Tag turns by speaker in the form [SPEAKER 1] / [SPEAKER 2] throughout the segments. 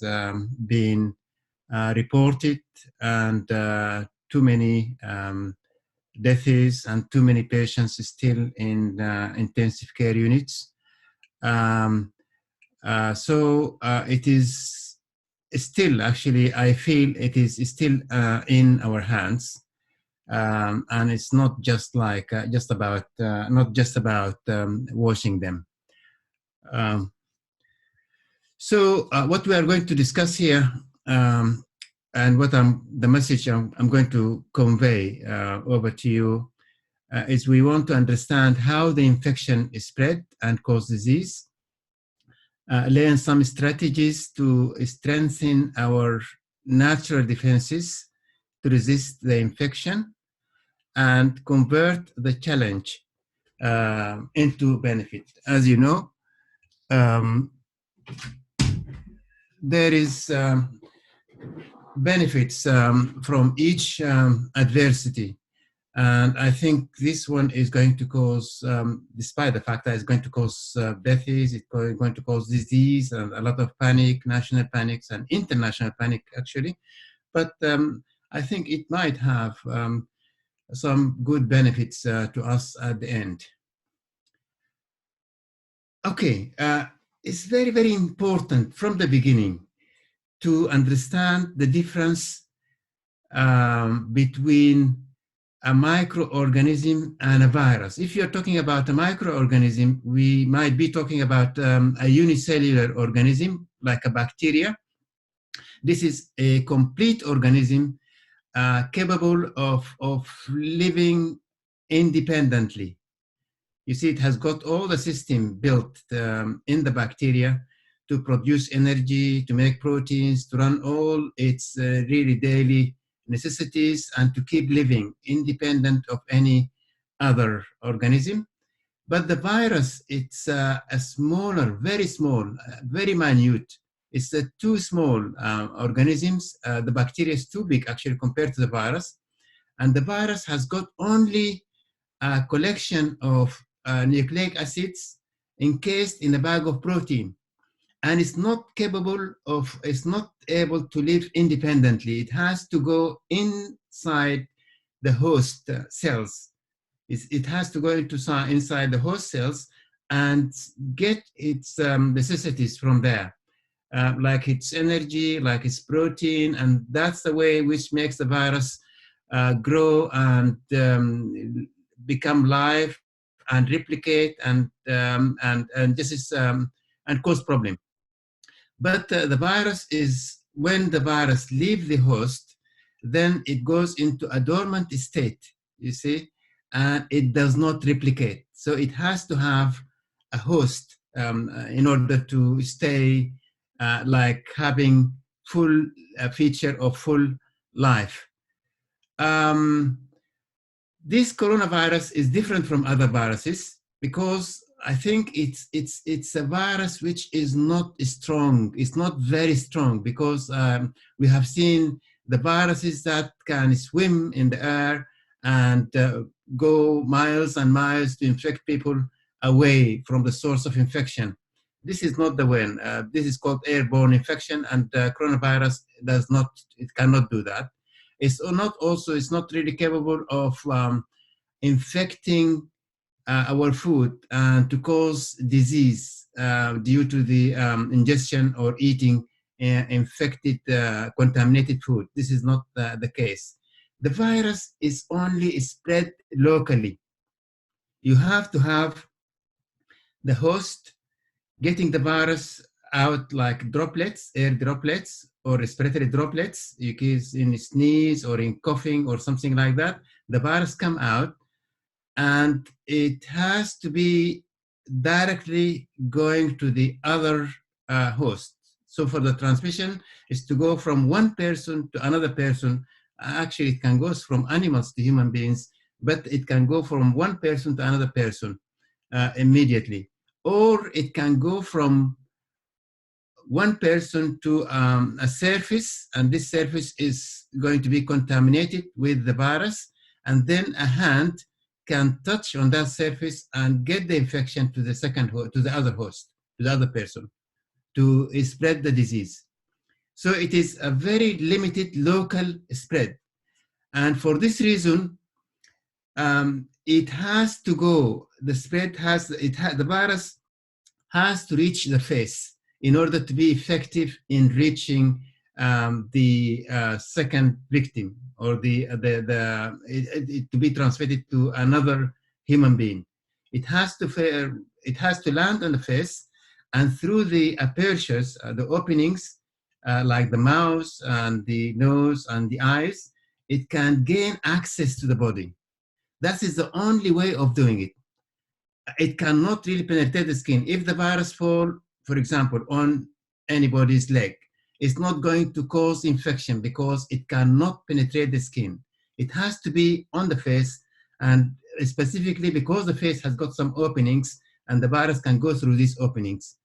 [SPEAKER 1] has been reported, and too many deaths and too many patients still in intensive care units. So it is still, actually, I feel it is still in our hands. And it's not just like not just about washing them. So what we are going to discuss here, and what the message I'm going to convey over to you is we want to understand how the infection is spread and cause disease, learn some strategies to strengthen our natural defenses to resist the infection, and convert the challenge into benefit. As you know, there is benefits from each adversity. And I think this one is going to cause, despite the fact that it's going to cause deaths, it's going to cause disease and a lot of panic, national panics and international panic, actually. But I think it might have some good benefits to us at the end. Okay, it's very, very important from the beginning to understand the difference between a microorganism and a virus. If you're talking about a microorganism, we might be talking about a unicellular organism like a bacteria. This is a complete organism capable of living independently. You see, it has got all the system built in the bacteria to produce energy, to make proteins, to run all its really daily necessities, and to keep living independent of any other organism. But the virus, it's a smaller, very small, very minute. It's too small organisms. The bacteria is too big, actually, compared to the virus. And the virus has got only a collection of nucleic acids encased in a bag of protein. And it's not able to live independently. It has to go inside the host cells. It has to go inside the host cells and get its necessities from there, like its energy, like its protein, and that's the way which makes the virus grow and become live and replicate and this is and cause problem. But the virus is, when the virus leaves the host, then it goes into a dormant state, you see, and it does not replicate. So it has to have a host in order to stay like having full feature of full life. This coronavirus is different from other viruses because I think it's a virus which is not strong. It's not very strong because we have seen the viruses that can swim in the air and go miles and miles to infect people away from the source of infection. This is not the one. This is called airborne infection, and coronavirus cannot do that. It's not really capable of infecting our food and to cause disease due to the ingestion or eating infected, contaminated food. This is not the case. The virus is only spread locally. You have to have the host getting the virus out like droplets, air droplets, or respiratory droplets. You case in sneeze or in coughing or something like that, the virus come out, and it has to be directly going to the other host. So for the transmission is to go from one person to another person. Actually, it can go from animals to human beings, but it can go from one person to another person immediately. Or it can go from one person to a surface, and this surface is going to be contaminated with the virus, and then a hand can touch on that surface and get the infection to the other host, to the other person, to spread the disease. So it is a very limited local spread. And for this reason, it has to go, the spread has, the virus has to reach the face in order to be effective in reaching the second victim, or to be transmitted to another human being. It has to land on the face, and through the apertures, the openings, like the mouth and the nose and the eyes, it can gain access to the body. That is the only way of doing it. It cannot really penetrate the skin. If the virus fall, for example, on anybody's leg, it's not going to cause infection because it cannot penetrate the skin. It has to be on the face, and specifically because the face has got some openings and the virus can go through these openings.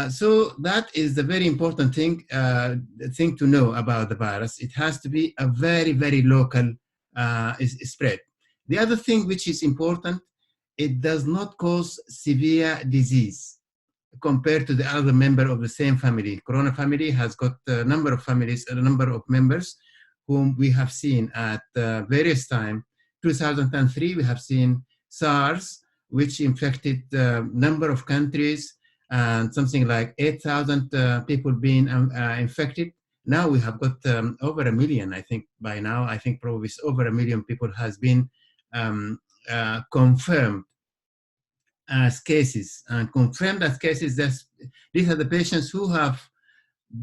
[SPEAKER 1] So that is the very important thing to know about the virus. It has to be a very, very local spread. The other thing which is important, it does not cause severe disease compared to the other member of the same family. Corona family has got a number of families, a number of members whom we have seen at various times. 2003, we have seen SARS, which infected a number of countries, and something like 8,000 people being infected. Now we have got over 1 million, I think, by now. I think probably over 1 million people has been confirmed as cases. And confirmed as cases, these are the patients who have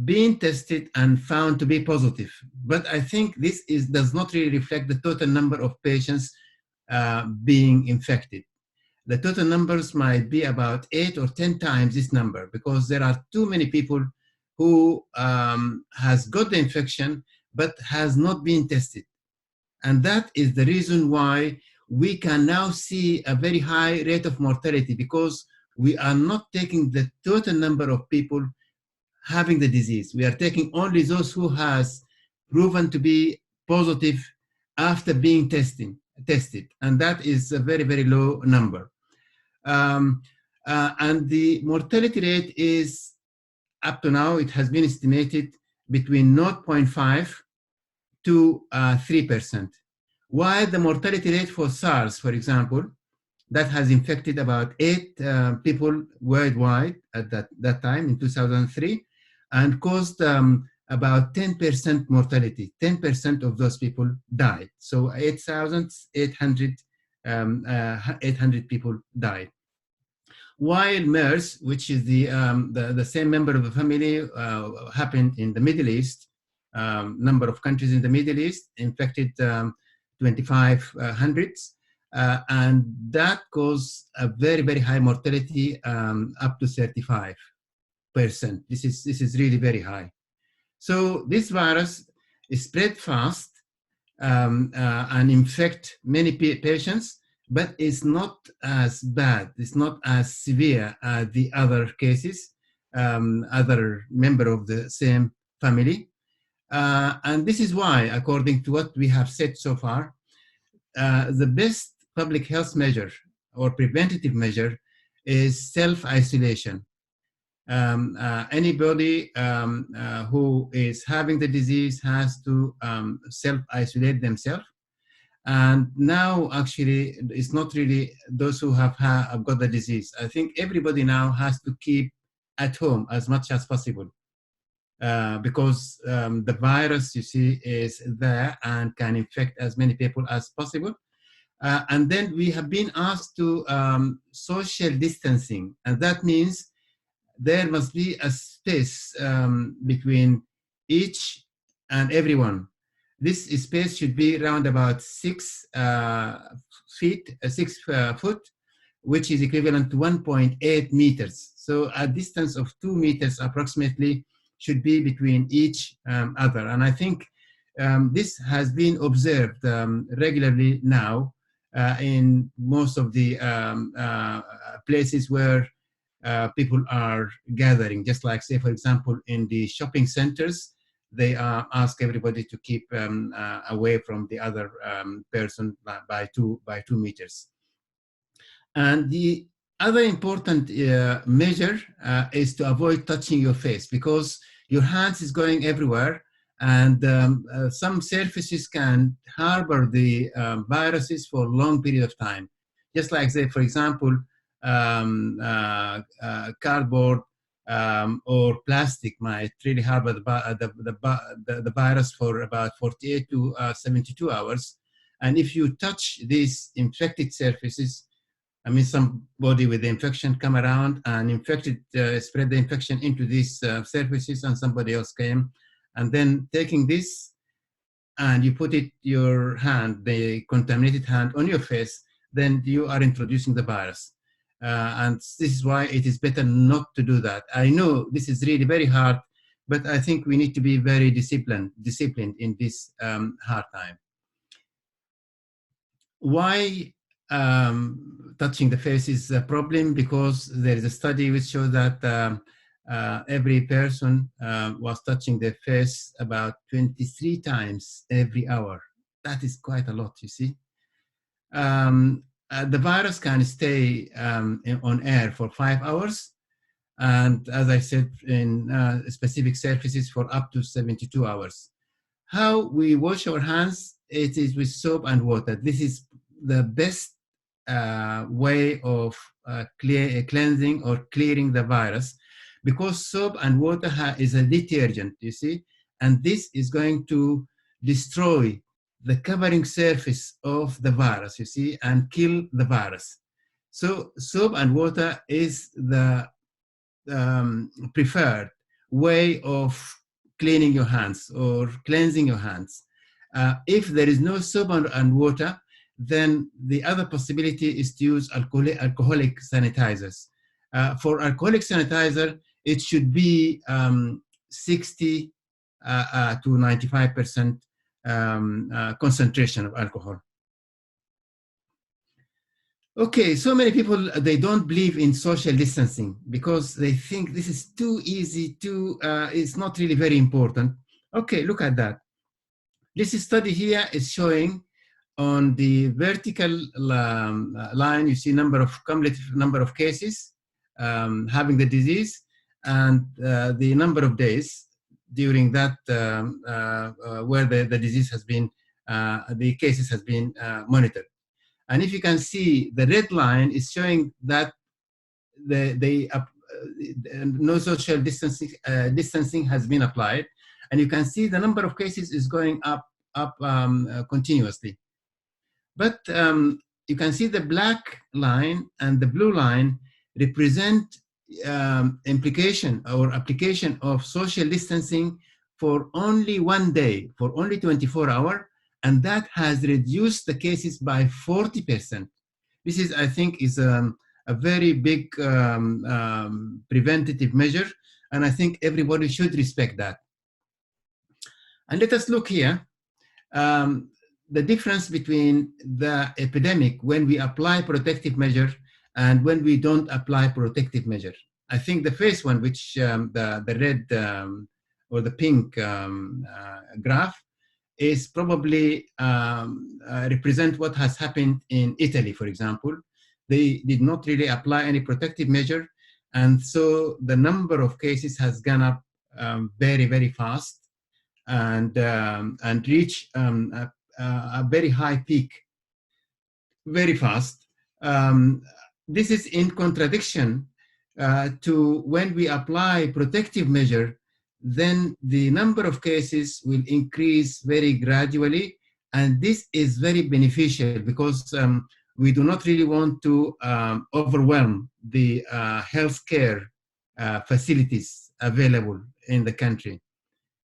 [SPEAKER 1] been tested and found to be positive. But I think this does not really reflect the total number of patients being infected. The total numbers might be about 8 or 10 times this number, because there are too many people who has got the infection but has not been tested. And that is the reason why we can now see a very high rate of mortality, because we are not taking the total number of people having the disease. We are taking only those who has proven to be positive after being tested. And that is a very, very low number. And the mortality rate is, up to now, it has been estimated between 0.5 to 3%. While the mortality rate for SARS, for example, that has infected about 8 people worldwide at that time in 2003, and caused about 10% mortality. 10% of those people died. So 8,800 800 people died. While MERS, which is the same member of the family, happened in the Middle East, number of countries in the Middle East, infected 2,500, and that caused a very, very high mortality, up to 35%. This is really very high. So this virus is spread fast and infect many patients, but it's not as bad, it's not as severe as the other cases, other member of the same family. And this is why, according to what we have said so far, the best public health measure or preventative measure is self-isolation. Anybody who is having the disease has to self-isolate themselves. And now, actually, it's not really those who have got the disease. I think everybody now has to keep at home as much as possible, because the virus, you see, is there and can infect as many people as possible. And then we have been asked to social distancing, and that means there must be a space between each and everyone. This space should be around about 6 foot, which is equivalent to 1.8 meters. So a distance of 2 meters approximately should be between each other. And I think this has been observed regularly now in most of the places where people are gathering, just like, say, for example, in the shopping centers, they ask everybody to keep away from the other person by 2 meters. And the other important measure is to avoid touching your face, because your hands is going everywhere, and some surfaces can harbor the viruses for a long period of time. Just like, say, for example, cardboard or plastic might really harbor the virus for about 48 to 72 hours. And if you touch these infected surfaces, I mean, somebody with the infection come around and spread the infection into these surfaces, and somebody else came, and then taking this and you put your hand, the contaminated hand, on your face, then you are introducing the virus. And this is why it is better not to do that. I know this is really very hard, but I think we need to be very disciplined in this hard time. Why touching the face is a problem? Because there is a study which shows that every person was touching their face about 23 times every hour. That is quite a lot, you see. The virus can stay on air for 5 hours, and as I said, in specific surfaces for up to 72 hours. How we wash our hands, it is with soap and water. This is the best way of cleansing or clearing the virus, because soap and water is a detergent, you see, and this is going to destroy the covering surface of the virus, you see, and kill the virus. So soap and water is the preferred way of cleaning your hands or cleansing your hands. If there is no soap and water, then the other possibility is to use alcoholic sanitizers. For alcoholic sanitizer, it should be 60 to 95% concentration of alcohol. Okay, so many people, they don't believe in social distancing because they think this is too easy, it's not really very important. Okay, look at that. This study here is showing on the vertical line, you see cumulative number of cases having the disease, and the number of days during that where the disease has been, the cases has been monitored. And if you can see, the red line is showing that no social distancing has been applied, and you can see the number of cases is going up continuously. But you can see the black line and the blue line represent implication or application of social distancing for only one day, for only 24 hours, and that has reduced the cases by 40%. This is, I think, is a very big preventative measure, and I think everybody should respect that. And let us look here. The difference between the epidemic when we apply protective measure and when we don't apply protective measure. I think the first one, which the red or the pink graph, is probably represent what has happened in Italy, for example. They did not really apply any protective measure, and so the number of cases has gone up very, very fast, and reach a very high peak very fast. This is in contradiction to when we apply protective measure, then the number of cases will increase very gradually, and this is very beneficial because we do not really want to overwhelm the healthcare facilities available in the country.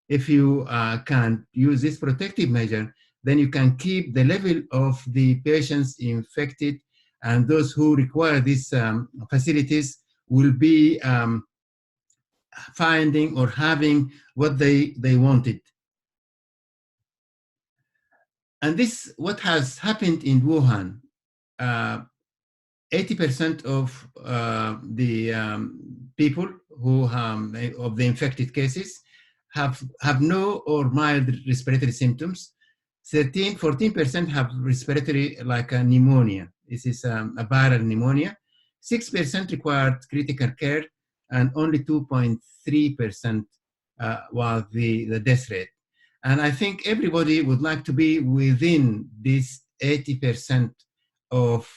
[SPEAKER 1] If you can use this protective measure, then you can keep the level of the patients infected, and those who require these facilities will be finding or having what they wanted. And this, what has happened in Wuhan, 80% of the people who of the infected cases have no or mild respiratory symptoms. 14% have respiratory, like a pneumonia. This is a viral pneumonia. 6% required critical care, and only 2.3% was the death rate. And I think everybody would like to be within this 80% of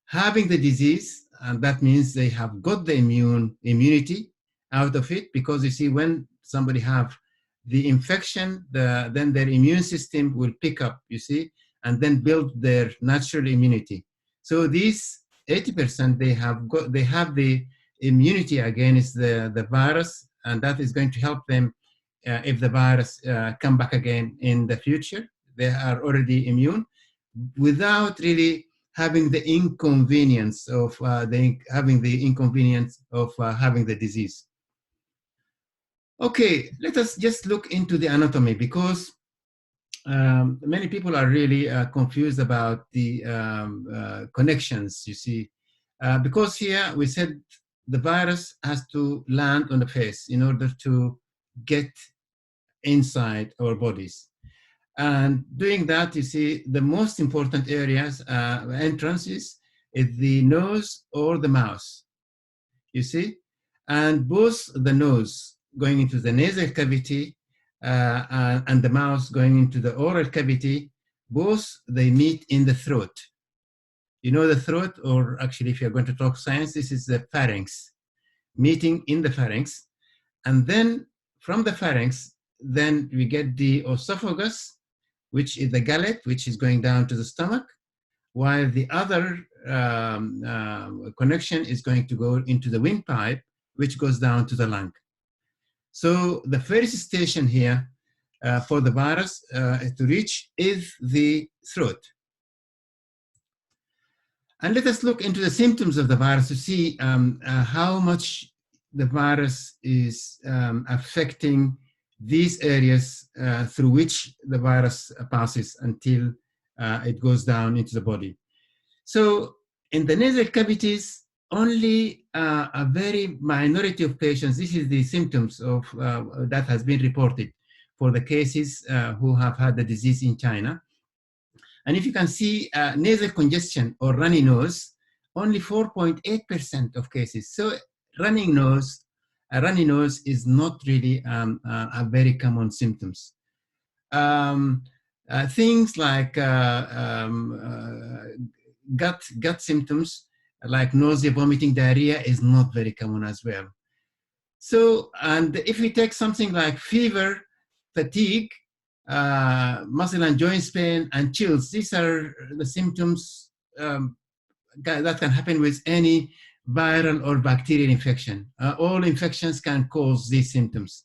[SPEAKER 1] having the disease, and that means they have got the immunity out of it, because you see, when somebody have the infection, then their immune system will pick up, you see, and then build their natural immunity. So these 80%, they have the immunity against the virus, and that is going to help them if the virus come back again in the future. They are already immune without really having the inconvenience of having the disease. Okay, let us just look into the anatomy, because many people are really confused about the connections, you see. Because here we said the virus has to land on the face in order to get inside our bodies. And doing that, you see, the most important areas, entrances, is the nose or the mouth, you see. And both the nose going into the nasal cavity and the mouth going into the oral cavity, both they meet in the throat. You know the throat, or actually if you're going to talk science, this is the pharynx, meeting in the pharynx. And then from the pharynx, then we get the esophagus, which is the gullet, which is going down to the stomach, while the other connection is going to go into the windpipe, which goes down to the lung. So the first station here for the virus to reach is the throat. And let us look into the symptoms of the virus to see how much the virus is affecting these areas through which the virus passes until it goes down into the body. So in the nasal cavities, only a very minority of patients, this is the symptoms of that has been reported for the cases who have had the disease in China. And if you can see nasal congestion or runny nose, only 4.8% of cases. So a runny nose is not really a very common symptoms. Things like gut symptoms, like nausea, vomiting, diarrhea, is not very common as well. So, and if we take something like fever, fatigue, muscle and joint pain, and chills, these are the symptoms that can happen with any viral or bacterial infection. All infections can cause these symptoms.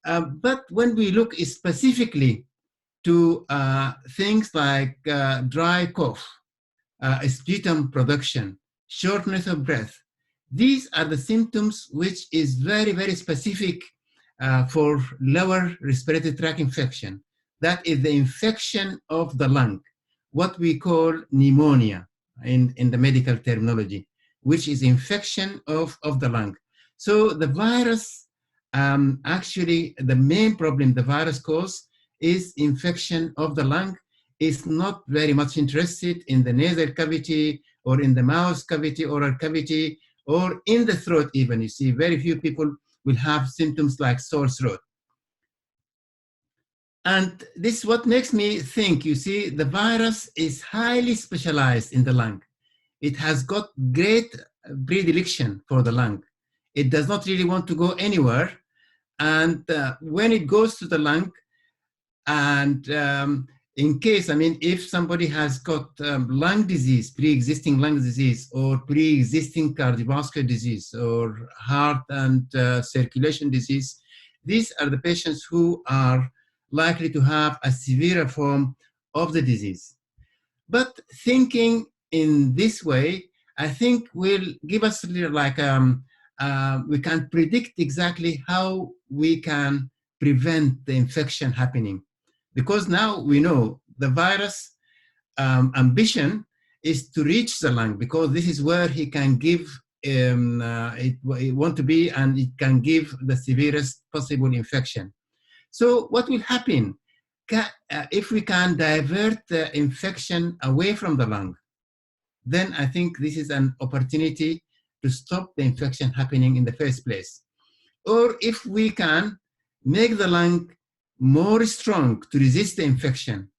[SPEAKER 1] But when we look specifically to things like dry cough, sputum production, shortness of breath, these are the symptoms which is very, very specific for lower respiratory tract infection. That is the infection of the lung, what we call pneumonia in the medical terminology, which is infection of the lung. So the virus, actually the main problem the virus causes is infection of the lung. Is not very much interested in the nasal cavity or in the mouth cavity, oral cavity, or in the throat even. You see, very few people will have symptoms like sore throat. And this is what makes me think, you see, the virus is highly specialized in the lung. It has got great predilection for the lung. It does not really want to go anywhere. And when it goes to the lung, and in case, I mean, if somebody has got lung disease, pre-existing lung disease, or pre-existing cardiovascular disease, or heart and circulation disease, these are the patients who are likely to have a severe form of the disease. But thinking in this way, I think will give us like, we can predict exactly how we can prevent the infection happening. Because now we know the virus ambition is to reach the lung, because this is where he can give it want to be, and it can give the severest possible infection. So what will happen if we can divert the infection away from the lung? Then I think this is an opportunity to stop the infection happening in the first place. or if we can make the lung more strong to resist the infection,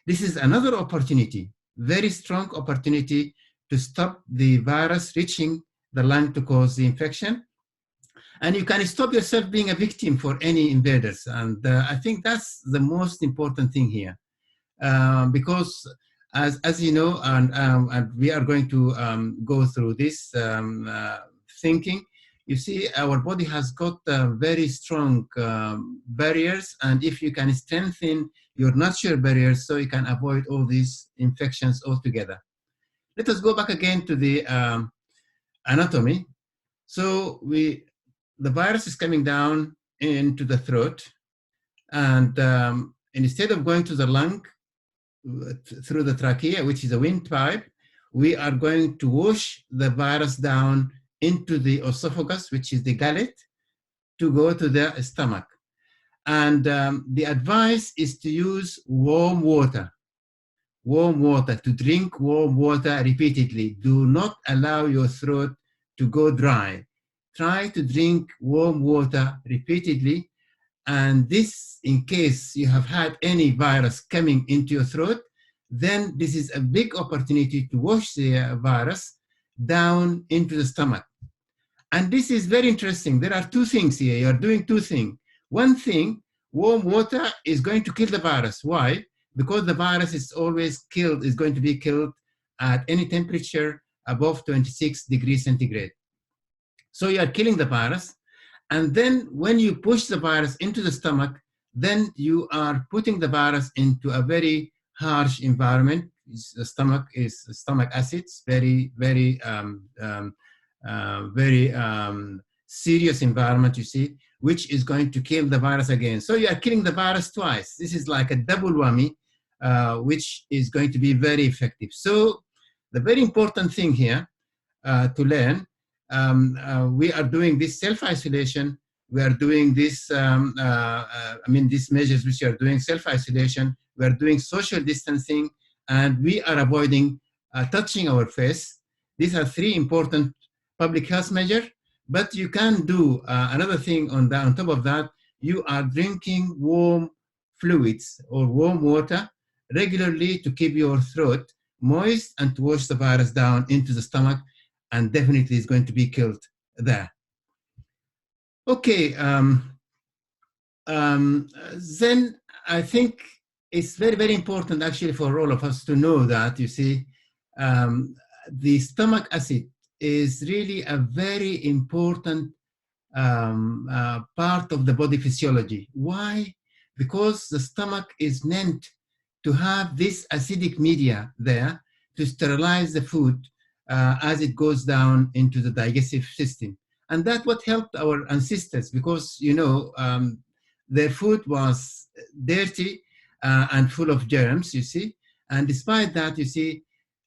[SPEAKER 1] this is another opportunity, very strong opportunity to stop the virus reaching the lung to cause the infection. And you can stop yourself being a victim for any invaders. And I think that's the most important thing here. Because as you know, and we are going to go through this thinking, you see, our body has got very strong barriers, and if you can strengthen your natural barriers, so you can avoid all these infections altogether. Let us go back again to the anatomy. So the virus is coming down into the throat, and instead of going to the lung through the trachea, which is a windpipe, we are going to wash the virus down into the esophagus, which is the gullet, to go to the stomach. And the advice is to use warm water, to drink warm water repeatedly. Do not allow your throat to go dry. Try to drink warm water repeatedly. And this, in case you have had any virus coming into your throat, then this is a big opportunity to wash the virus down into the stomach. And this is very interesting. There are two things here. You're doing two things. One thing, warm water is going to kill the virus. Why? Because the virus is always killed, is going to be killed at any temperature above 26 degrees centigrade. So you are killing the virus. And then when you push the virus into the stomach, then you are putting the virus into a very harsh environment. The stomach is stomach acids, very, very, serious environment, you see, which is going to kill the virus again. So you are killing the virus twice. This is like a double whammy, which is going to be very effective. So the very important thing here to learn, we are doing this self-isolation. We are doing this, these measures which are doing self-isolation. We are doing social distancing, and we are avoiding touching our face. These are three important public health measures. But you can do another thing on top of that. You are drinking warm fluids or warm water regularly to keep your throat moist and to wash the virus down into the stomach, and definitely is going to be killed there. Okay, then I think it's very, very important actually for all of us to know that, you see, the stomach acid is really a very important part of the body physiology. Why? Because the stomach is meant to have this acidic media there to sterilize the food as it goes down into the digestive system. And that's what helped our ancestors, because, you know, their food was dirty and full of germs, you see. And despite that, you see,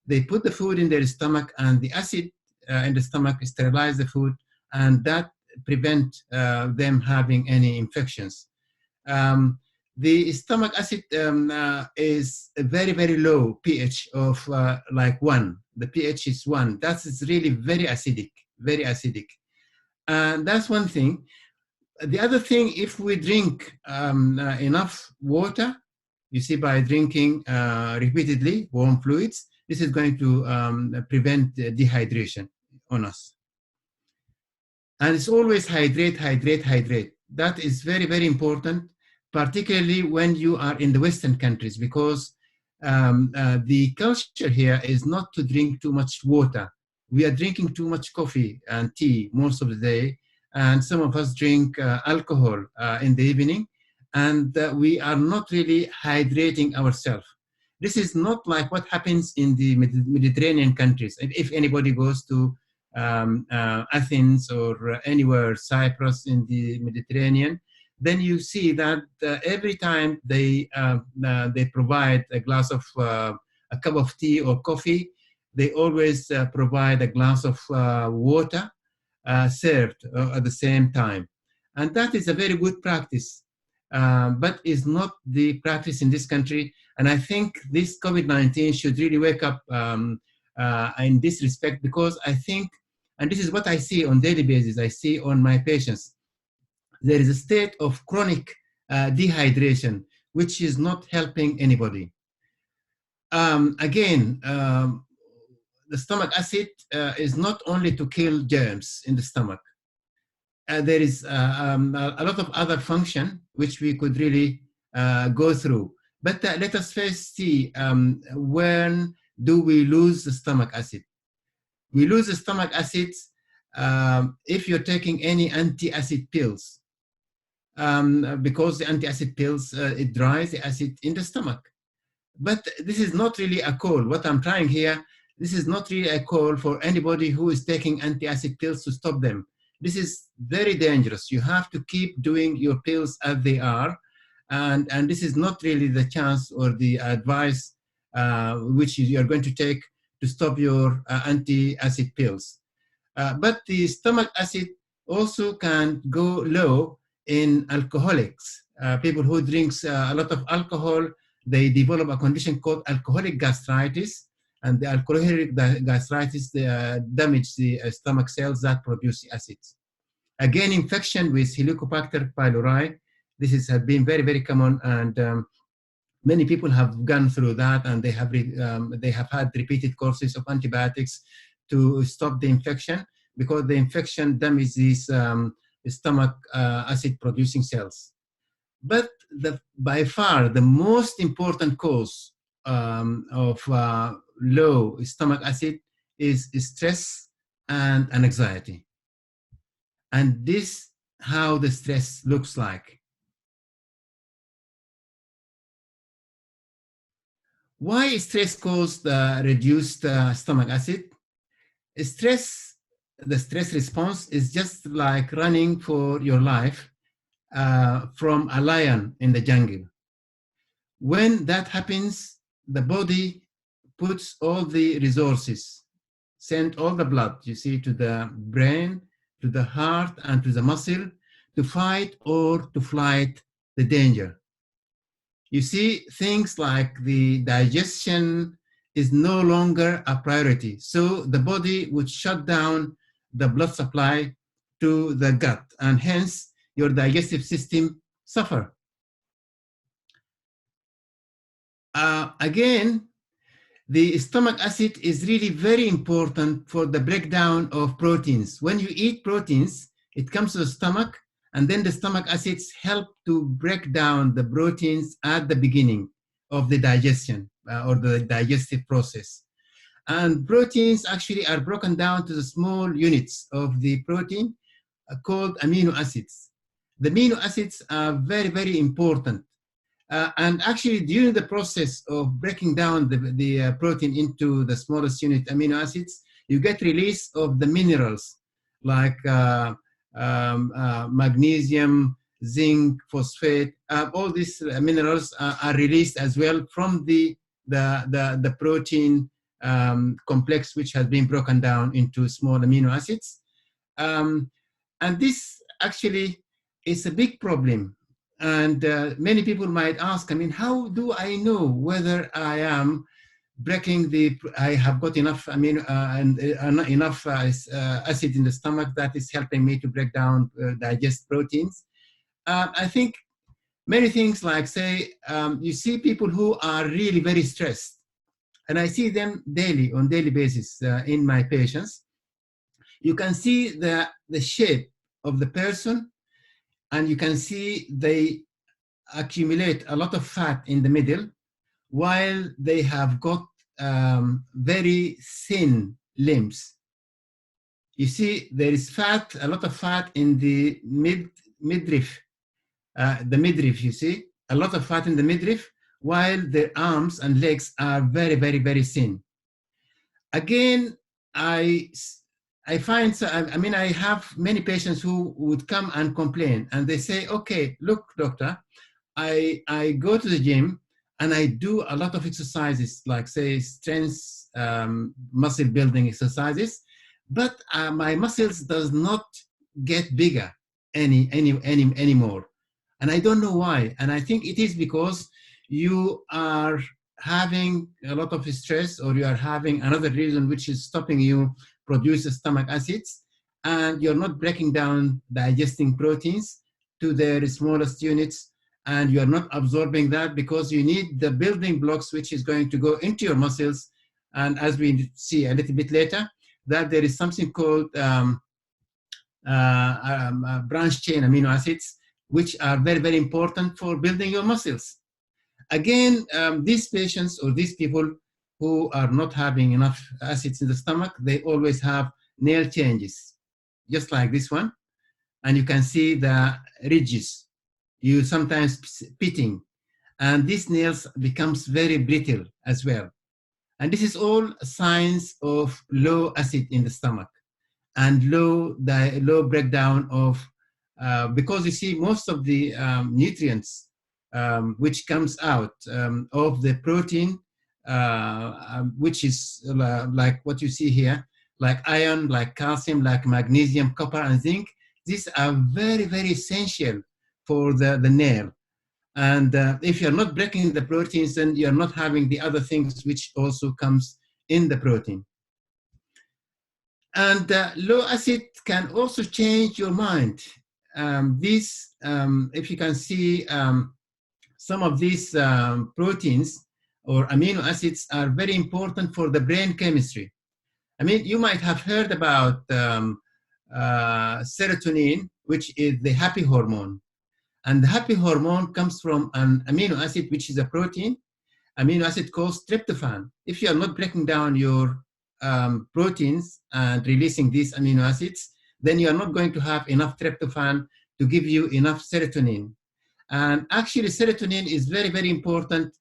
[SPEAKER 1] they put the food in their stomach, and the acid in the stomach sterilize the food, and that prevent them having any infections. The stomach acid is a very, very low pH of like 1. The pH is 1. That is really very acidic, very acidic. And that's one thing. The other thing, if we drink enough water, you see, by drinking repeatedly warm fluids, this is going to prevent dehydration on us. And it's always hydrate, hydrate, hydrate. That is very, very important, particularly when you are in the Western countries, because the culture here is not to drink too much water. We are drinking too much coffee and tea most of the day, and some of us drink alcohol in the evening, and we are not really hydrating ourselves. This is not like what happens in the Mediterranean countries. If anybody goes to Athens or anywhere, Cyprus in the Mediterranean, then you see that every time they provide a glass of a cup of tea or coffee, they always provide a glass of water served at the same time. And that is a very good practice, but is not the practice in this country. And I think this COVID-19 should really wake up in this respect, because I think, and this is what I see on a daily basis, I see on my patients, there is a state of chronic dehydration, which is not helping anybody. Again, the stomach acid is not only to kill germs in the stomach. There is a lot of other function which we could really go through. But let us first see when do we lose the stomach acid. We lose the stomach acids if you're taking any anti-acid pills, because the anti-acid pills, it dries the acid in the stomach. But this is not really a call. What I'm trying here, this is not really a call for anybody who is taking anti-acid pills to stop them. This is very dangerous. You have to keep doing your pills as they are. And this is not really the chance or the advice which you are going to take to stop your anti-acid pills. But the stomach acid also can go low in alcoholics. People who drink a lot of alcohol, they develop a condition called alcoholic gastritis, and the alcoholic gastritis damage the stomach cells that produce the acids. Again, infection with Helicobacter pylori. This has been very, very common, and many people have gone through that, and they have had repeated courses of antibiotics to stop the infection, because the infection damages these stomach acid-producing cells. But by far the most important cause of low stomach acid is stress and anxiety. And this how the stress looks like. Why stress caused reduced stomach acid? Stress, the stress response is just like running for your life from a lion in the jungle. When that happens, the body puts all the resources, send all the blood, you see, to the brain, to the heart, and to the muscle to fight or to flight the danger. You see, things like the digestion is no longer a priority. So the body would shut down the blood supply to the gut, and hence your digestive system suffer. Again, the stomach acid is really very important for the breakdown of proteins. When you eat proteins, it comes to the stomach, and then the stomach acids help to break down the proteins at the beginning of the digestion or the digestive process. And proteins actually are broken down to the small units of the protein called amino acids. The amino acids are very, very important. And actually, during the process of breaking down the protein into the smallest unit amino acids, you get release of the minerals like magnesium, zinc, phosphate. All these minerals are released as well from the protein complex, which has been broken down into small amino acids. And this actually is a big problem. And many people might ask, I mean, how do I know whether I am breaking I have got enough enough acid in the stomach that is helping me to break down, digest proteins? I think many things like, say, you see people who are really very stressed, and I see them on daily basis in my patients. You can see the shape of the person, and you can see they accumulate a lot of fat in the middle, while they have got very thin limbs. You see, there is fat, a lot of fat in the midriff. The midriff, you see, a lot of fat in the midriff, while their arms and legs are very, very, very thin. Again, I find, I have many patients who would come and complain, and they say, okay, look, doctor, I go to the gym and I do a lot of exercises, like, say, strength, muscle building exercises, but my muscles does not get bigger anymore. And I don't know why. And I think it is because you are having a lot of stress, or you are having another reason which is stopping you produce stomach acids, and you're not breaking down digesting proteins, to their smallest units, and you are not absorbing that because you need the building blocks which is going to go into your muscles. And as we see a little bit later, that there is something called branch chain amino acids, which are very, very important for building your muscles. Again, these patients or these people who are not having enough acids in the stomach, they always have nail changes, just like this one. And you can see the ridges. You sometimes pitting, and these nails becomes very brittle as well. And this is all signs of low acid in the stomach and low breakdown of, because you see most of the nutrients which comes out of the protein, which is like what you see here, like iron, like calcium, like magnesium, copper, and zinc. These are very, very essential for the nail. And if you're not breaking the proteins, then you're not having the other things which also comes in the protein. And low acid can also change your mind. If you can see, some of these proteins or amino acids are very important for the brain chemistry. I mean, you might have heard about serotonin, which is the happy hormone. And the happy hormone comes from an amino acid, which is a protein, amino acid called tryptophan. If you are not breaking down your proteins and releasing these amino acids, then you are not going to have enough tryptophan to give you enough serotonin. And actually, serotonin is very, very important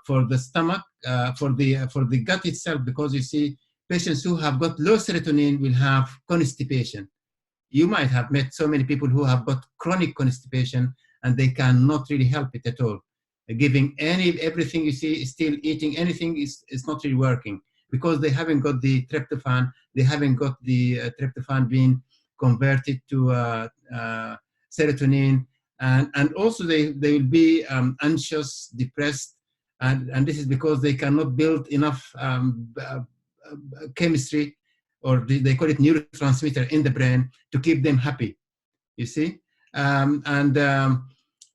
[SPEAKER 1] for the stomach, for the gut itself, because you see, patients who have got low serotonin will have constipation. You might have met so many people who have got chronic constipation and they cannot really help it at all. Giving everything you see, still eating anything is not really working because they haven't got the tryptophan, they haven't got the tryptophan being converted to serotonin, and also they will be anxious, depressed, and this is because they cannot build enough chemistry, or they call it neurotransmitter in the brain to keep them happy, you see.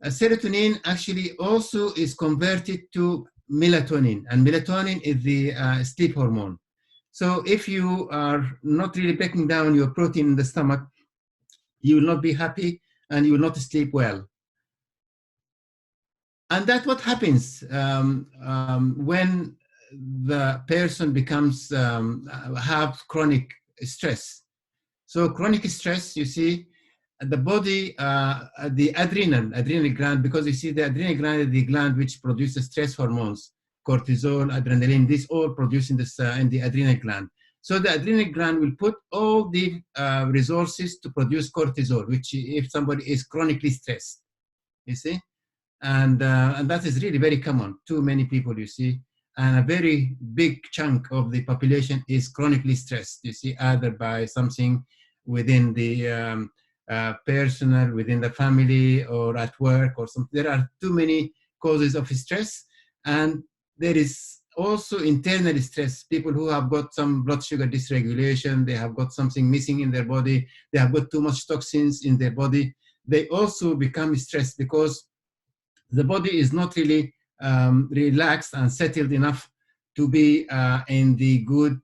[SPEAKER 1] Serotonin actually also is converted to melatonin, and melatonin is the sleep hormone. So if you are not really breaking down your protein in the stomach, you will not be happy and you will not sleep well. And that's what happens when the person becomes have chronic stress. So chronic stress, you see, the body, the adrenal gland, because you see the adrenal gland is the gland which produces stress hormones, cortisol, adrenaline, these all produced in the adrenal gland. So the adrenal gland will put all the resources to produce cortisol, which if somebody is chronically stressed, you see. And that is really very common. Too many people, you see, and a very big chunk of the population is chronically stressed, you see, either by something within the personal, within the family, or at work, or something. There are too many causes of stress, and there is also internal stress. People who have got some blood sugar dysregulation, they have got something missing in their body, they have got too much toxins in their body, they also become stressed because the body is not really relaxed and settled enough to be in the good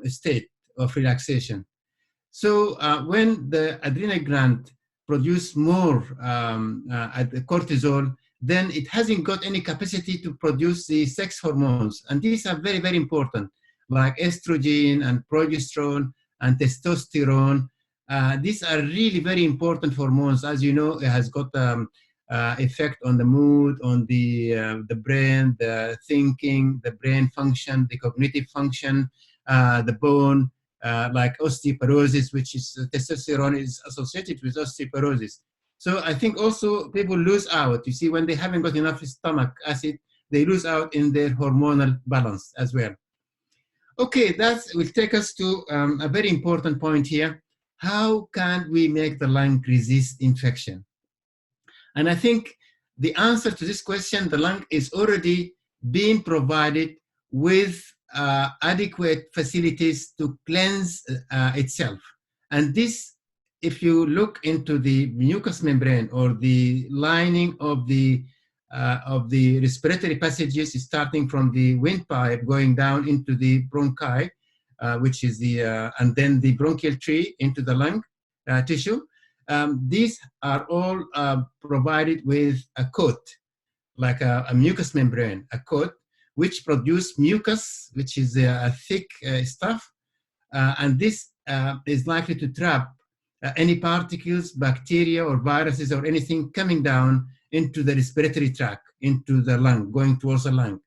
[SPEAKER 1] state of relaxation. So when the adrenal gland produces more cortisol, then it hasn't got any capacity to produce the sex hormones. And these are very, very important, like estrogen and progesterone and testosterone. These are really very important hormones. As you know, it has got effect on the mood, on the brain, the thinking, the brain function, the cognitive function, the bone, like osteoporosis, which is testosterone is associated with osteoporosis. So I think also people lose out. You see, when they haven't got enough stomach acid, they lose out in their hormonal balance as well. Okay, that will take us to a very important point here. How can we make the lung resist infection? And I think the answer to this question, the lung is already being provided with adequate facilities to cleanse itself. And this if you look into the mucous membrane or the lining of the respiratory passages starting from the windpipe going down into the bronchi, which is the, and then the bronchial tree into the lung tissue, these are all provided with a coat, like a mucous membrane, a coat, which produce mucus, which is a thick stuff, and this is likely to trap any particles, bacteria or viruses or anything coming down into the respiratory tract, into the lung, going towards the lung.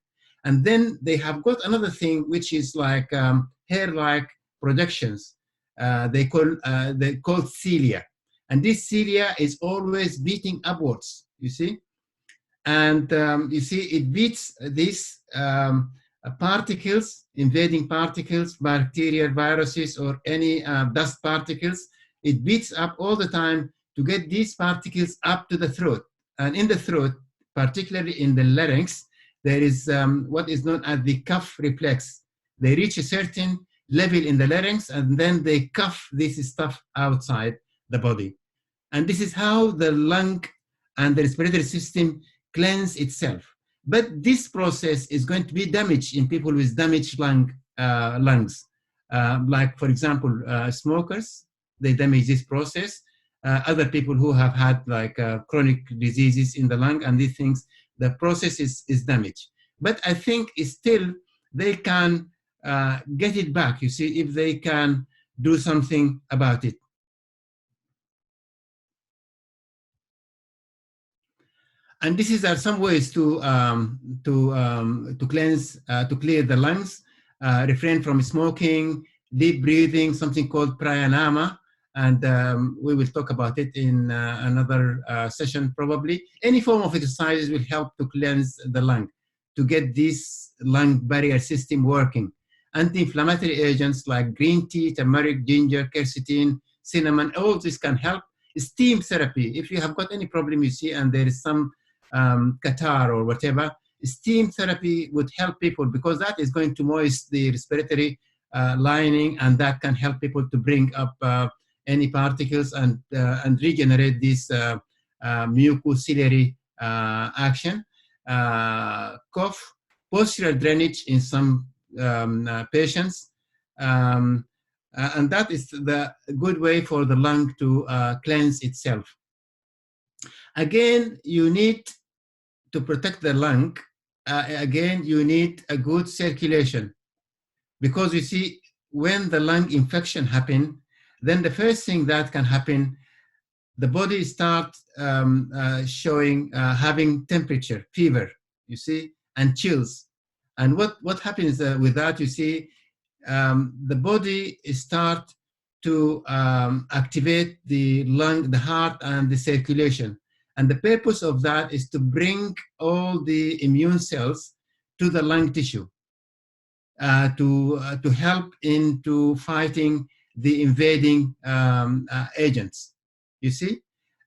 [SPEAKER 1] And then they have got another thing, which is like hair-like projections. They call cilia. And this cilia is always beating upwards, you see? And you see, it beats these particles, invading particles, bacteria, viruses, or any dust particles. It beats up all the time to get these particles up to the throat. And in the throat, particularly in the larynx, there is what is known as the cuff reflex. They reach a certain level in the larynx, and then they cuff this stuff outside the body. And this is how the lung and the respiratory system cleanse itself. But this process is going to be damaged in people with damaged lungs. Like, for example, smokers, they damage this process. Other people who have had like chronic diseases in the lung and these things, the process is damaged. But I think still they can get it back, you see, if they can do something about it. And this is some ways to cleanse, to clear the lungs, refrain from smoking, deep breathing, something called pranayama, and we will talk about it in another session probably. Any form of exercises will help to cleanse the lung, to get this lung barrier system working. Anti-inflammatory agents like green tea, turmeric, ginger, quercetin, cinnamon, all this can help. Steam therapy, if you have got any problem you see and there is some catarrh or whatever, steam therapy would help people because that is going to moist the respiratory lining, and that can help people to bring up any particles and regenerate this mucociliary action. Cough, postural drainage in some patients, and that is the good way for the lung to cleanse itself. Again, you need to protect the lung. Again, you need a good circulation, because you see, when the lung infection happens, then the first thing that can happen, the body starts showing, having temperature, fever, you see, and chills. And what happens with that, you see, the body starts to activate the lung, the heart, and the circulation. And the purpose of that is to bring all the immune cells to the lung tissue to help into fighting the invading agents, you see?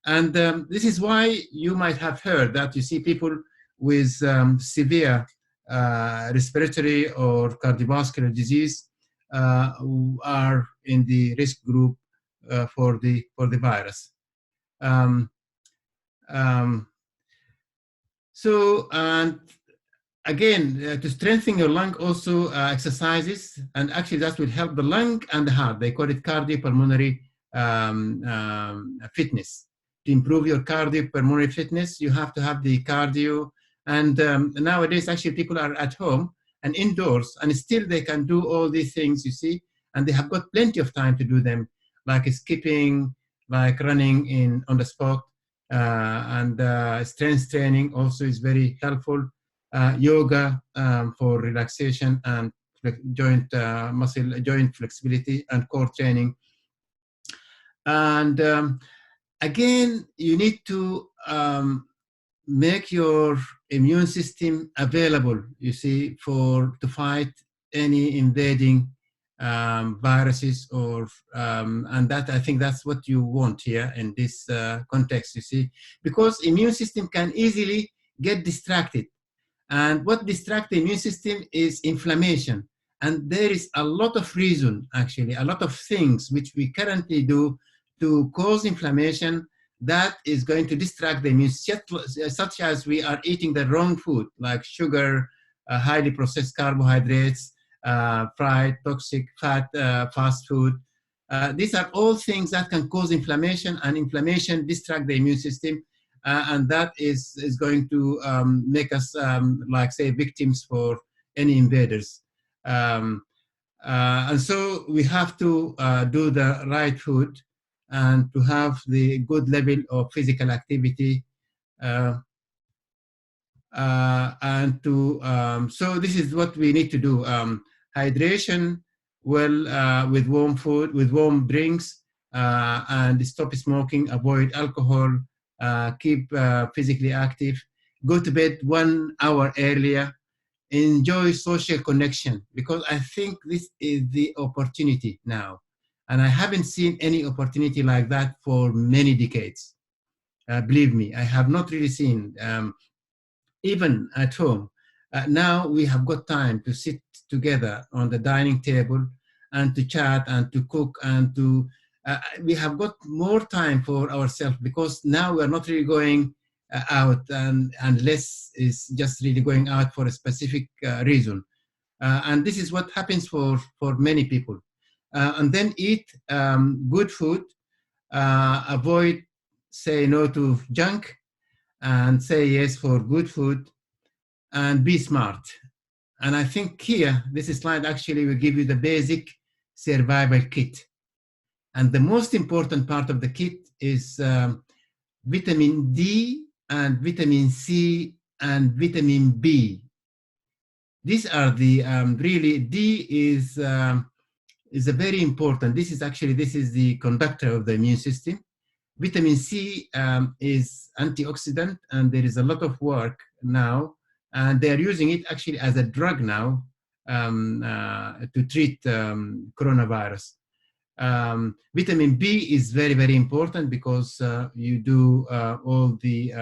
[SPEAKER 1] And this is why you might have heard that you see people with severe respiratory or cardiovascular disease who are in the risk group for the virus. So, and again, to strengthen your lung, also exercises, and actually that will help the lung and the heart. They call it cardiopulmonary fitness. To improve your cardiopulmonary fitness, you have to have the cardio. And nowadays, actually, people are at home and indoors, and still they can do all these things, you see, and they have got plenty of time to do them, like skipping, like running on the spot, and strength training also is very helpful. Yoga for relaxation and joint flexibility and core training. And again, you need to make your immune system available, you see, to fight any invading viruses or and that, I think that's what you want here in this context, you see, because immune system can easily get distracted. And what distracts the immune system is inflammation. And there is a lot of reason, actually, a lot of things which we currently do to cause inflammation that is going to distract the immune system, such as we are eating the wrong food, like sugar, highly processed carbohydrates, fried, toxic, fat, fast food. These are all things that can cause inflammation, and inflammation distract the immune system, and that is going to make us, like say, victims for any invaders. And so we have to do the right food and to have the good level of physical activity, and to so this is what we need to do: hydration, well, with warm food, with warm drinks, and stop smoking, avoid alcohol, keep physically active, go to bed 1 hour earlier, enjoy social connection, because I think this is the opportunity now. And I haven't seen any opportunity like that for many decades. Believe me, I have not really seen, even at home. Now we have got time to sit together on the dining table and to chat and to cook and to, we have got more time for ourselves, because now we're not really going out, and less is just really going out for a specific reason. And this is what happens for many people. And then eat good food, avoid, say no to junk, and say yes for good food, and be smart. And I think here, this slide actually will give you the basic survival kit. And the most important part of the kit is vitamin D and vitamin C and vitamin B. These are the really, D is a very important. This is the conductor of the immune system. Vitamin C is antioxidant, and there is a lot of work now, and they're using it actually as a drug now to treat coronavirus. Vitamin B is very, very important, because you do all the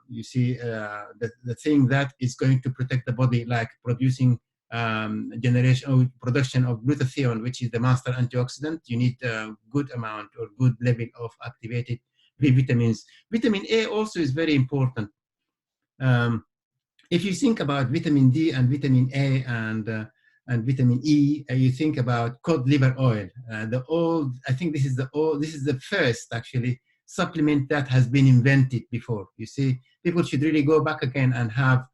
[SPEAKER 1] you see the thing that is going to protect the body, like producing production of glutathione, which is the master antioxidant. You need a good amount or good level of activated B vitamins. Vitamin A also is very important. If you think about vitamin D and vitamin A and vitamin E, you think about cod liver oil. I think this is the first actually supplement that has been invented before. You see, people should really go back again and have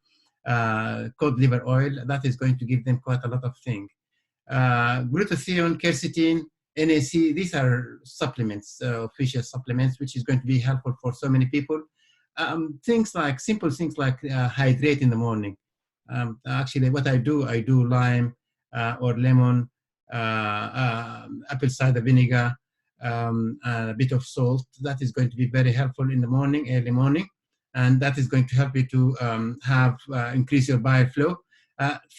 [SPEAKER 1] cod liver oil. That is going to give them quite a lot of things. Glutathione, quercetin, NAC, these are supplements, official supplements, which is going to be helpful for so many people. Simple things like hydrate in the morning. Actually, what I do lime or lemon, apple cider vinegar, and a bit of salt. That is going to be very helpful in the morning, early morning, and that is going to help you to increase your bile flow.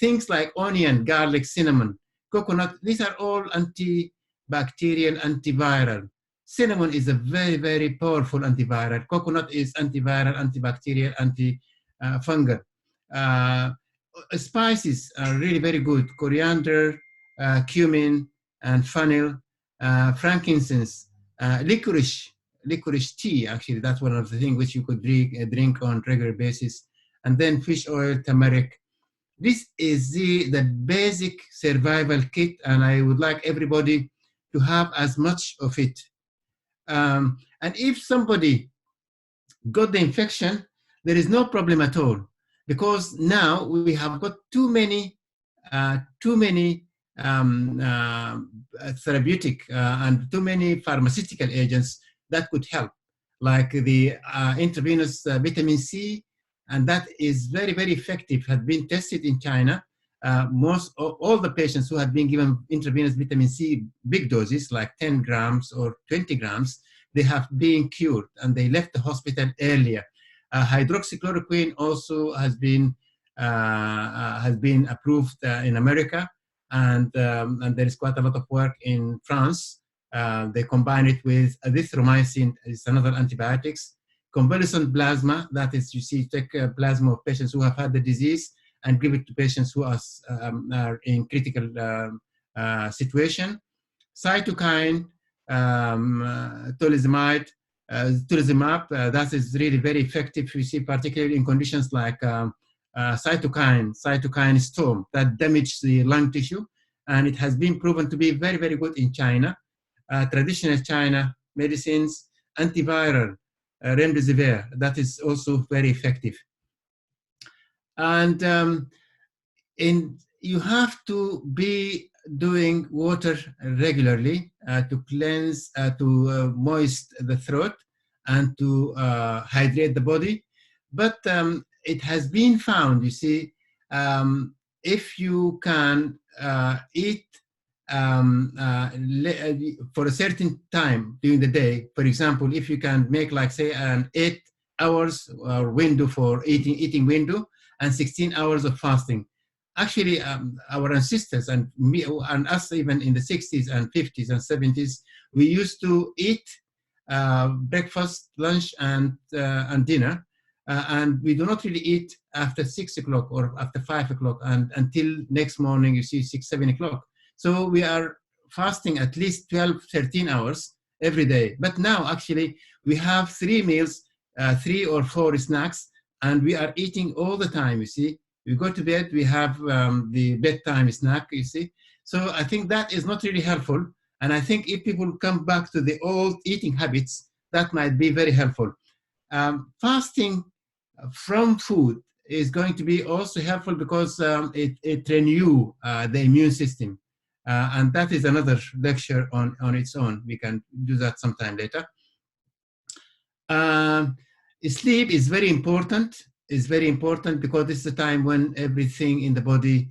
[SPEAKER 1] Things like onion, garlic, cinnamon, coconut, these are all antibacterial, antiviral. Cinnamon is a very, very powerful antiviral. Coconut is antiviral, antibacterial, antifungal. Spices are really very good. Coriander, cumin, and fennel, frankincense, licorice tea, actually, that's one of the things which you could drink on a regular basis. And then fish oil, turmeric. This is the basic survival kit, and I would like everybody to have as much of it. And if somebody got the infection, there is no problem at all, because now we have got too many therapeutic and too many pharmaceutical agents that could help, like the intravenous vitamin C, and that is very, very effective, had been tested in China. All the patients who had been given intravenous vitamin C big doses, like 10 grams or 20 grams, they have been cured and they left the hospital earlier. Hydroxychloroquine also has been approved in America, and there is quite a lot of work in France. They combine it with azithromycin, is another antibiotics. Convalescent plasma, that is, you see, take plasma of patients who have had the disease and give it to patients who are in critical situation. cytokine, tolizumab, that is really very effective. We see particularly in conditions like cytokine storm that damage the lung tissue, and it has been proven to be very, very good in China. Traditional China medicines, antiviral, remdesivir, that is also very effective. And you have to be doing water regularly to cleanse, to moist the throat and to hydrate the body. But it has been found, you see, if you can eat for a certain time during the day, for example, if you can make like say an 8 hours window for eating window and 16 hours of fasting. Actually, our ancestors and me and us, even in the 60s and 50s and 70s, we used to eat breakfast, lunch, and dinner, and we do not really eat after 6 o'clock or after 5 o'clock, and until next morning, you see 6, 7 o'clock. So we are fasting at least 12, 13 hours every day. But now, actually, we have 3 meals, 3 or 4 snacks, and we are eating all the time, you see. We go to bed, we have the bedtime snack, you see. So I think that is not really helpful. And I think if people come back to the old eating habits, that might be very helpful. Fasting from food is going to be also helpful because it renews the immune system. And that is another lecture on its own. We can do that sometime later. Sleep is very important. Is very important because this is the time when everything in the body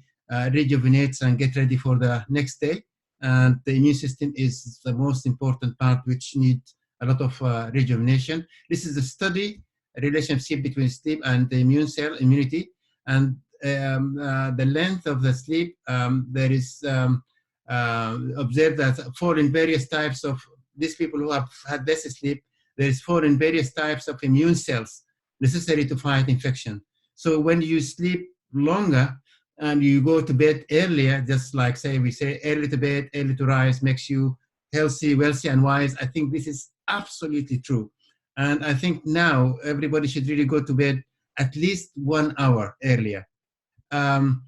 [SPEAKER 1] rejuvenates and get ready for the next day. And the immune system is the most important part, which needs a lot of rejuvenation. This is a study, a relationship between sleep and the immune cell immunity. And the length of the sleep, there is observed that fall in various types of these people who have had less sleep, there is fall in various types of immune cells necessary to fight infection. So when you sleep longer and you go to bed earlier, just like say we say early to bed, early to rise makes you healthy, wealthy, and wise. I think this is absolutely true. And I think now everybody should really go to bed at least 1 hour earlier. And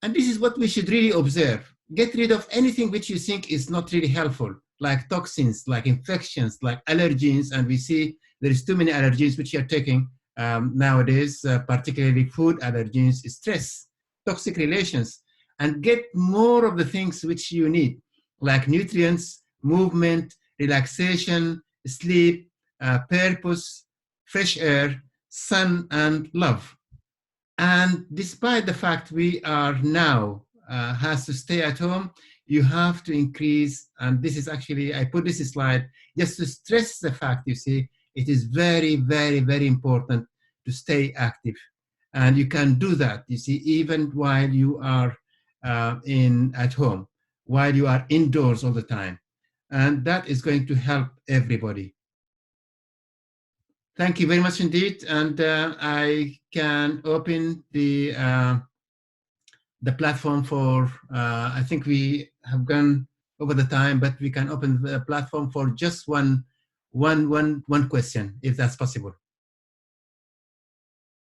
[SPEAKER 1] this is what we should really observe. Get rid of anything which you think is not really helpful, like toxins, like infections, like allergens, and we see there is too many allergens which you are taking nowadays, particularly food allergens, stress, toxic relations, and get more of the things which you need, like nutrients, movement, relaxation, sleep, purpose, fresh air, sun, and love. And despite the fact we are now has to stay at home, you have to increase, and this is actually, I put this slide just to stress the fact, you see, it is very, very, very important to stay active. And you can do that, you see, even while you are at home, while you are indoors all the time. And that is going to help everybody. Thank you very much indeed. And I can open the platform for, I think we have gone over the time, but we can open the platform for just one question, if that's possible.